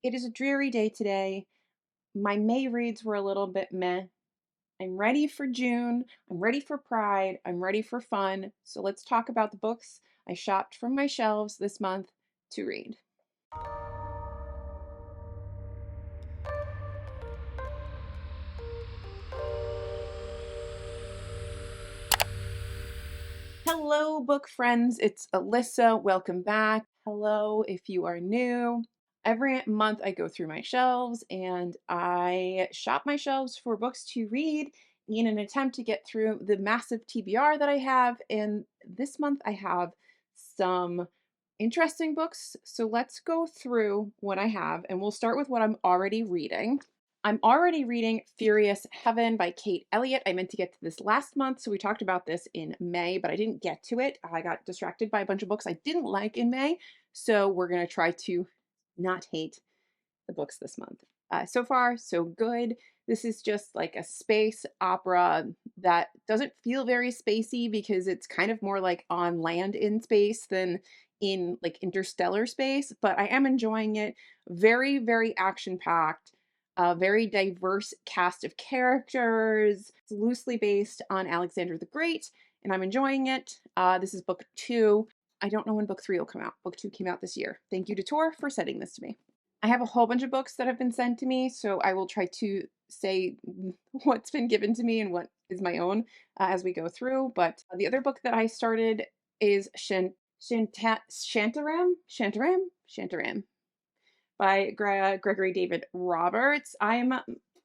It is a dreary day today. My May reads were a little bit meh. I'm ready for June. I'm ready for Pride. I'm ready for fun. So let's talk about the books I shopped from my shelves this month to read. Hello, book friends. It's Alyssa. Welcome back. Hello, if you are new. Every month, I go through my shelves and I shop my shelves for books to read in an attempt to get through the massive TBR that I have. And this month, I have some interesting books. So let's go through what I have, and we'll start with what I'm already reading. I'm already reading Furious Heaven by Kate Elliott. I meant to get to this last month, so we talked about this in May, but I didn't get to it. I got distracted by a bunch of books I didn't like in May, so we're going to try to not hate the books this month. So far, so good. This is just like a space opera that doesn't feel very spacey because it's kind of more like on land in space than in like interstellar space, but I am enjoying it. Very, very action packed. A very diverse cast of characters. It's loosely based on Alexander the Great, and I'm enjoying it. This is book 2. I don't know when book 3 will come out. Book 2 came out this year. Thank you to Tor for sending this to me. I have a whole bunch of books that have been sent to me, so I will try to say what's been given to me and what is my own as we go through. But the other book that I started is Shantaram by Gregory David Roberts. I'm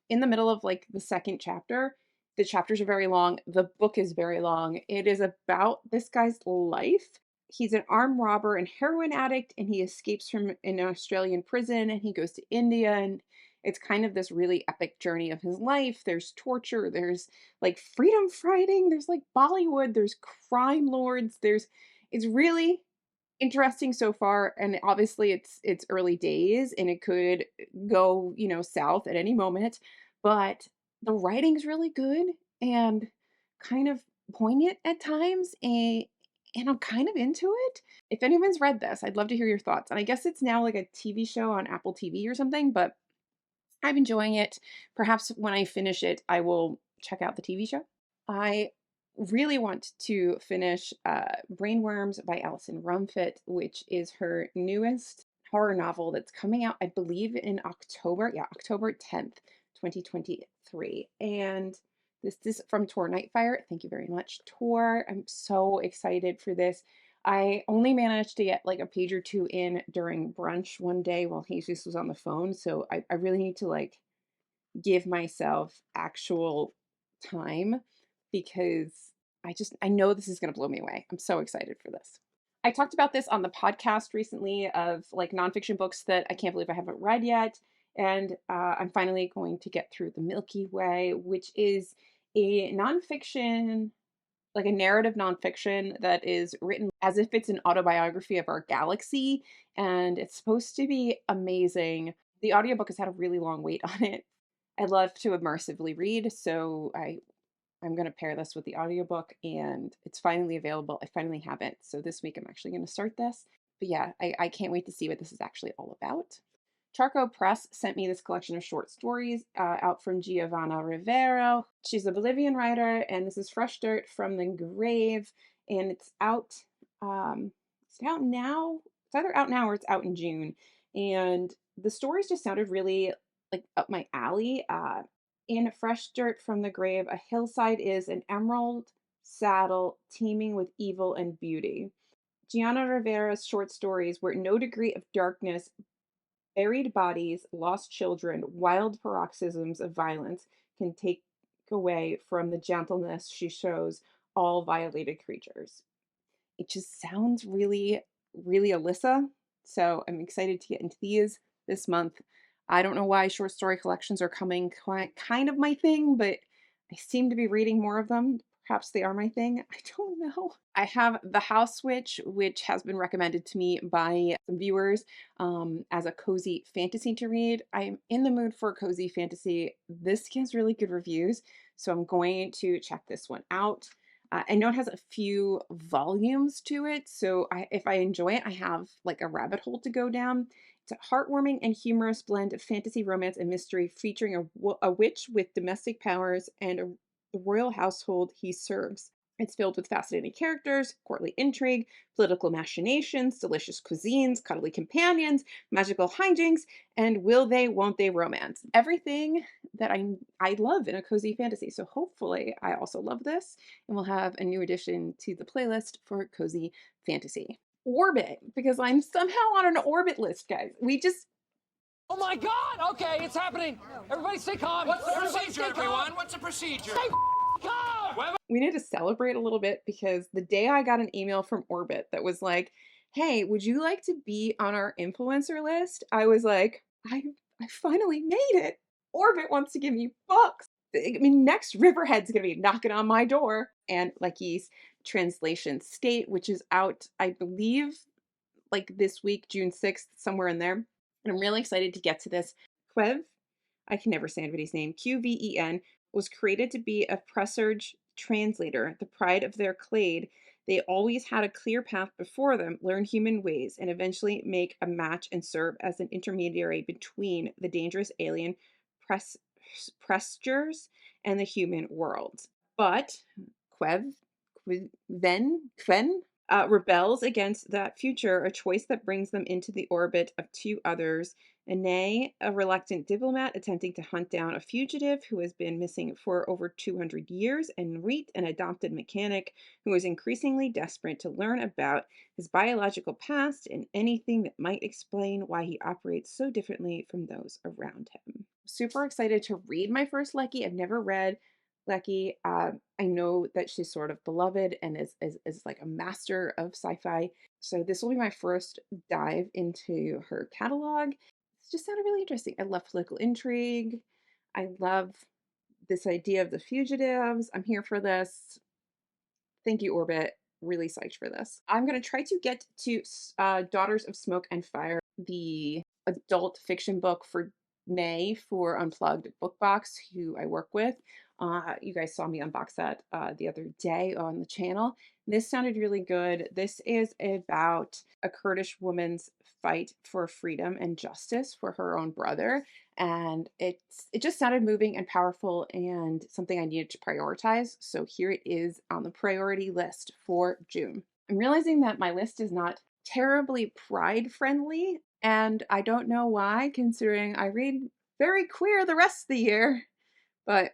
in the middle of like the second chapter. The chapters are very long. The book is very long. It is about this guy's life. He's an armed robber and heroin addict, and he escapes from an Australian prison and he goes to India. And it's kind of this really epic journey of his life. There's torture, there's like freedom fighting, there's like Bollywood, there's crime lords, it's really interesting so far, and obviously it's early days and it could go, south at any moment, but the writing's really good and kind of poignant at times, and I'm kind of into it. If anyone's read this, I'd love to hear your thoughts. And I guess it's now like a TV show on Apple TV or something, but I'm enjoying it. Perhaps when I finish it, I will check out the TV show. I really want to finish Brainworms by Alison Rumfitt, which is her newest horror novel that's coming out, I believe, in October. Yeah, October 10th, 2023. And this is from Tor Nightfire. Thank you very much, Tor. I'm so excited for this. I only managed to get like a page or two in during brunch one day while Jesus was on the phone. So I really need to like give myself actual time because I know this is going to blow me away. I'm so excited for this. I talked about this on the podcast recently of like nonfiction books that I can't believe I haven't read yet. And I'm finally going to get through The Milky Way, which is a nonfiction, like a narrative nonfiction that is written as if it's an autobiography of our galaxy. And it's supposed to be amazing. The audiobook has had a really long wait on it. I love to immersively read, so I'm going to pair this with the audiobook, and it's finally available. I finally have it. So this week I'm actually going to start this. But yeah, I can't wait to see what this is actually all about. Charco Press sent me this collection of short stories out from Giovanna Rivero. She's a Bolivian writer, and this is Fresh Dirt from the Grave, and it's out. It's out now. It's either out now or it's out in June, and the stories just sounded really like up my alley. In Fresh Dirt from the Grave, a hillside is an emerald saddle teeming with evil and beauty. Gianna Rivera's short stories where no degree of darkness, buried bodies, lost children, wild paroxysms of violence can take away from the gentleness she shows all violated creatures. It just sounds really, really Alyssa. So I'm excited to get into these this month. I don't know why short story collections are coming kind of my thing, but I seem to be reading more of them. Perhaps they are my thing. I don't know. I have The House Witch, which has been recommended to me by some viewers as a cozy fantasy to read. I'm in the mood for a cozy fantasy. This gets really good reviews, so I'm going to check this one out. I know it has a few volumes to it, so if I enjoy it, I have like a rabbit hole to go down. It's a heartwarming and humorous blend of fantasy, romance, and mystery, featuring a witch with domestic powers and the royal household he serves. It's filled with fascinating characters, courtly intrigue, political machinations, delicious cuisines, cuddly companions, magical hijinks, and will they, won't they romance. Everything that I love in a cozy fantasy. So hopefully I also love this, and we'll have a new addition to the playlist for cozy fantasy. Orbit, because I'm somehow on an orbit list, guys. Oh my God! Okay, it's happening. Everybody stay calm. What's the procedure, everyone? What's the procedure? Stay calm. We need to celebrate a little bit, because the day I got an email from Orbit that was like, hey, would you like to be on our influencer list? I was like, I finally made it. Orbit wants to give me books. I mean, next Riverhead's gonna be knocking on my door. And Lucky's translation State, which is out, I believe, like this week, June 6th, somewhere in there. And I'm really excited to get to this. Quev, I can never say anybody's name, Qven, was created to be a presurge translator, the pride of their clade. They always had a clear path before them, learn human ways, and eventually make a match and serve as an intermediary between the dangerous alien presgers and the human world. But Quen rebels against that future, a choice that brings them into the orbit of two others. Ine, a reluctant diplomat attempting to hunt down a fugitive who has been missing for over 200 years, and Reet, an adopted mechanic who is increasingly desperate to learn about his biological past and anything that might explain why he operates so differently from those around him. Super excited to read my first Lecky. I've never read Lecky. I know that she's sort of beloved and is like a master of sci-fi. So this will be my first dive into her catalog. It just sounded really interesting. I love political intrigue. I love this idea of the fugitives. I'm here for this. Thank you, Orbit. Really psyched for this. I'm going to try to get to Daughters of Smoke and Fire, the adult fiction book for May for Unplugged Book Box, who I work with. You guys saw me unbox that the other day on the channel. This sounded really good. This is about a Kurdish woman's fight for freedom and justice for her own brother. And it just sounded moving and powerful and something I needed to prioritize. So here it is on the priority list for June. I'm realizing that my list is not terribly pride friendly, and I don't know why, considering I read very queer the rest of the year, but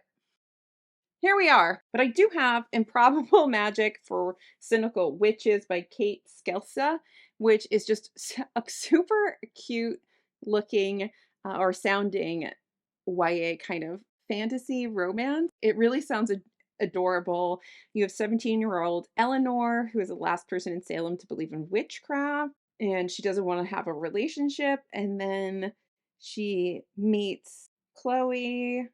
here we are. But I do have Improbable Magic for Cynical Witches by Kate Skelsa, which is just a super cute looking or sounding YA kind of fantasy romance. It really sounds adorable. You have 17-year-old Eleanor, who is the last person in Salem to believe in witchcraft, and she doesn't want to have a relationship. And then she meets Chloe.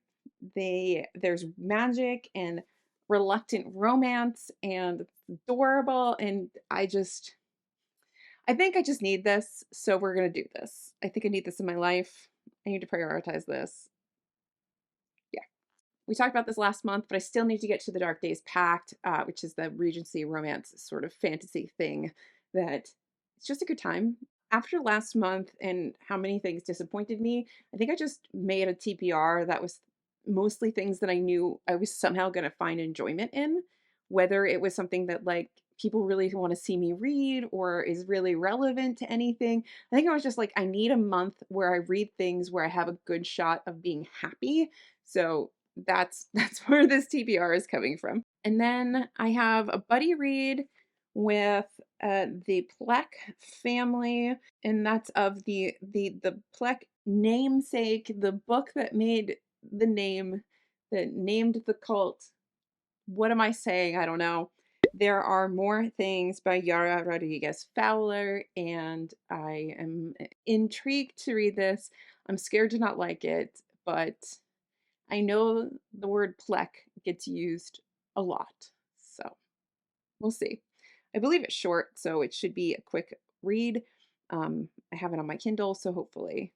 There's magic and reluctant romance, and it's adorable. And I think I just need this, so we're gonna do this. I think I need this in my life. I need to prioritize this. Yeah. We talked about this last month, but I still need to get to the Dark Days Pact, which is the Regency romance sort of fantasy thing that it's just a good time. After last month and how many things disappointed me, I think I just made a TBR that was mostly things that I knew I was somehow going to find enjoyment in, whether it was something that like people really want to see me read or is really relevant to anything. I think I was just like, I need a month where I read things where I have a good shot of being happy. So that's where this TBR is coming from. And then I have a buddy read with the Plek family, and that's of the Plek namesake, the book that made the name, that named the cult. What am I saying? I don't know. There Are More Things by Yara Rodriguez Fowler, and I am intrigued to read this. I'm scared to not like it, but I know the word plek gets used a lot, so we'll see. I believe it's short, so it should be a quick read. I have it on my Kindle, so hopefully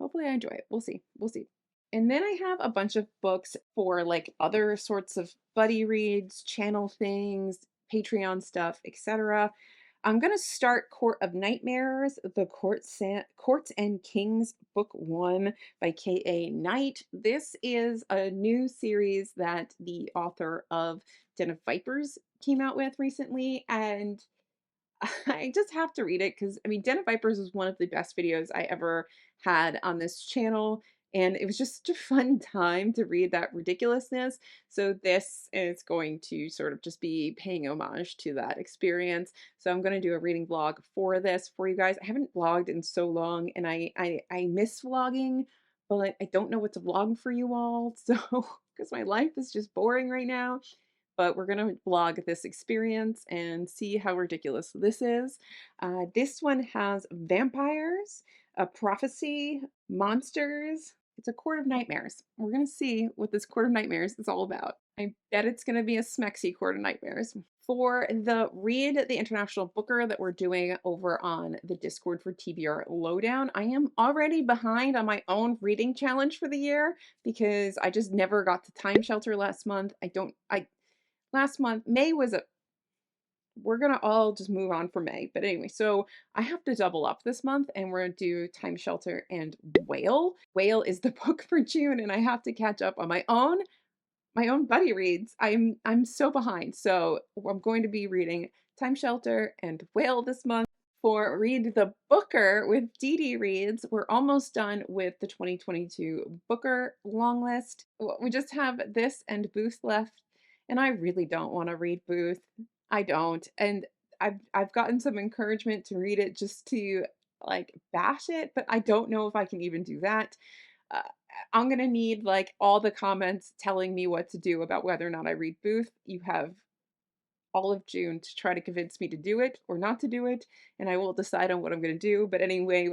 I enjoy it. We'll see. We'll see. And then I have a bunch of books for like other sorts of buddy reads, channel things, Patreon stuff, etc. I'm going to start Court of Nightmares, the Courts and Kings, Book 1 by K.A. Knight. This is a new series that the author of Den of Vipers came out with recently, and I just have to read it because, I mean, Den of Vipers was one of the best videos I ever had on this channel, and it was just such a fun time to read that ridiculousness. So this is going to sort of just be paying homage to that experience. So I'm going to do a reading vlog for this for you guys. I haven't vlogged in so long, and I miss vlogging, but I don't know what to vlog for you all. So because my life is just boring right now, but we're going to vlog this experience and see how ridiculous this is. This one has vampires, a prophecy, monsters. It's a Court of Nightmares. We're going to see what this Court of Nightmares is all about. I bet it's going to be a smexy Court of Nightmares. For the Read the International Booker that we're doing over on the Discord for TBR Lowdown, I am already behind on my own reading challenge for the year because I just never got to Time Shelter last month. Last month, May was we're gonna all just move on for May. But anyway, so I have to double up this month and we're gonna do Time Shelter and Whale. Whale is the book for June, and I have to catch up on my own buddy reads. I'm so behind. So I'm going to be reading Time Shelter and Whale this month. For Read the Booker with Dee Dee Reads, we're almost done with the 2022 Booker long list. We just have this and Booth left, and I really don't want to read Booth. I don't. And I've gotten some encouragement to read it just to like bash it, but I don't know if I can even do that. Uh, I'm gonna need like all the comments telling me what to do about whether or not I read Booth. You have all of June to try to convince me to do it or not to do it, and I will decide on what I'm going to do. But anyway,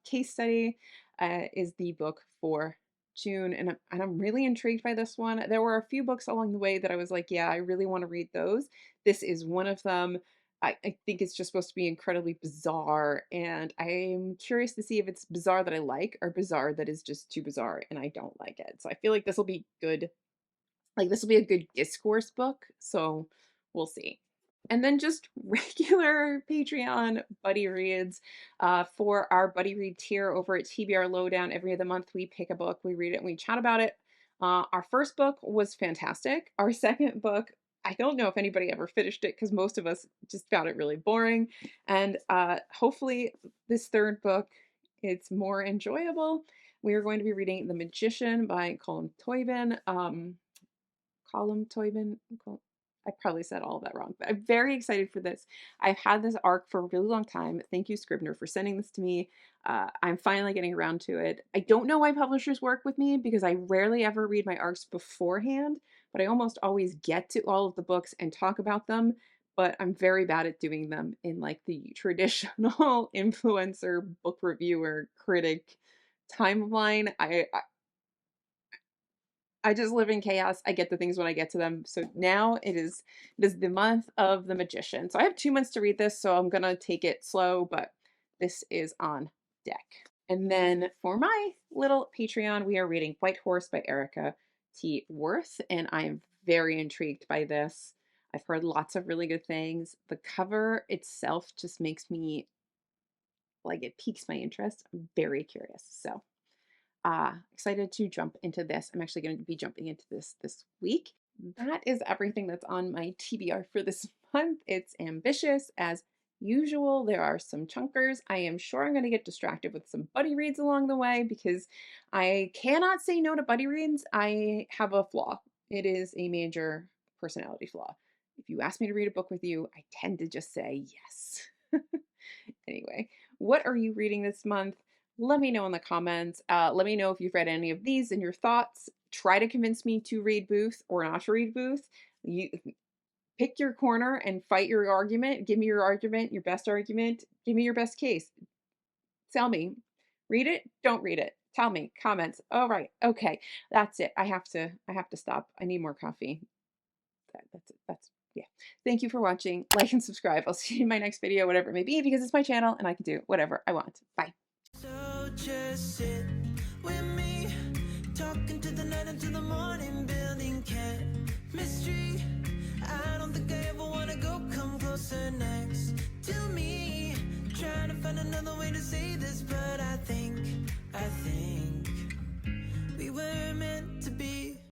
Case Study is the book for June, and I'm really intrigued by this one. There were a few books along the way that I was like, yeah, I really want to read those. This is one of them. I think it's just supposed to be incredibly bizarre, and I'm curious to see if it's bizarre that I like or bizarre that is just too bizarre and I don't like it. So I feel like this will be good. Like this will be a good discourse book, so we'll see. And then just regular Patreon buddy reads. For our buddy read tier over at TBR Lowdown, every other month we pick a book, we read it, and we chat about it. Our first book was fantastic. Our second book, I don't know if anybody ever finished it because most of us just found it really boring. And hopefully this third book, it's more enjoyable. We are going to be reading The Magician by Colm Toibin. I probably said all of that wrong, but I'm very excited for this. I've had this arc for a really long time. Thank you, Scribner, for sending this to me. I'm finally getting around to it. I don't know why publishers work with me because I rarely ever read my arcs beforehand, but I almost always get to all of the books and talk about them. But I'm very bad at doing them in like the traditional influencer, book reviewer, critic timeline. I just live in chaos. I get the things when I get to them. So now it is the month of The Magician. So I have 2 months to read this, so I'm going to take it slow, but this is on deck. And then for my little Patreon, we are reading White Horse by Erica T. Worth, and I am very intrigued by this. I've heard lots of really good things. The cover itself just makes me, like, it piques my interest. I'm very curious. So excited to jump into this. I'm actually going to be jumping into this week. That is everything that's on my TBR for this month. It's ambitious as usual. There are some chunkers. I am sure I'm going to get distracted with some buddy reads along the way because I cannot say no to buddy reads. I have a flaw. It is a major personality flaw. If you ask me to read a book with you, I tend to just say yes. Anyway, what are you reading this month? Let me know in the comments. Let me know if you've read any of these and your thoughts. Try to convince me to read Booth or not to read Booth. You pick your corner and fight your argument. Give me your argument, your best argument. Give me your best case. Tell me. Read it, don't read it. Tell me. Comments. All right. Okay. That's it. I have to stop. I need more coffee. That's it. Yeah. Thank you for watching. Like and subscribe. I'll see you in my next video, whatever it may be, because it's my channel and I can do whatever I want. Bye. So just sit with me, talking to the night until the morning, building chemistry. I don't think I ever wanna go come closer next to me. Trying to find another way to say this, but I think we were meant to be.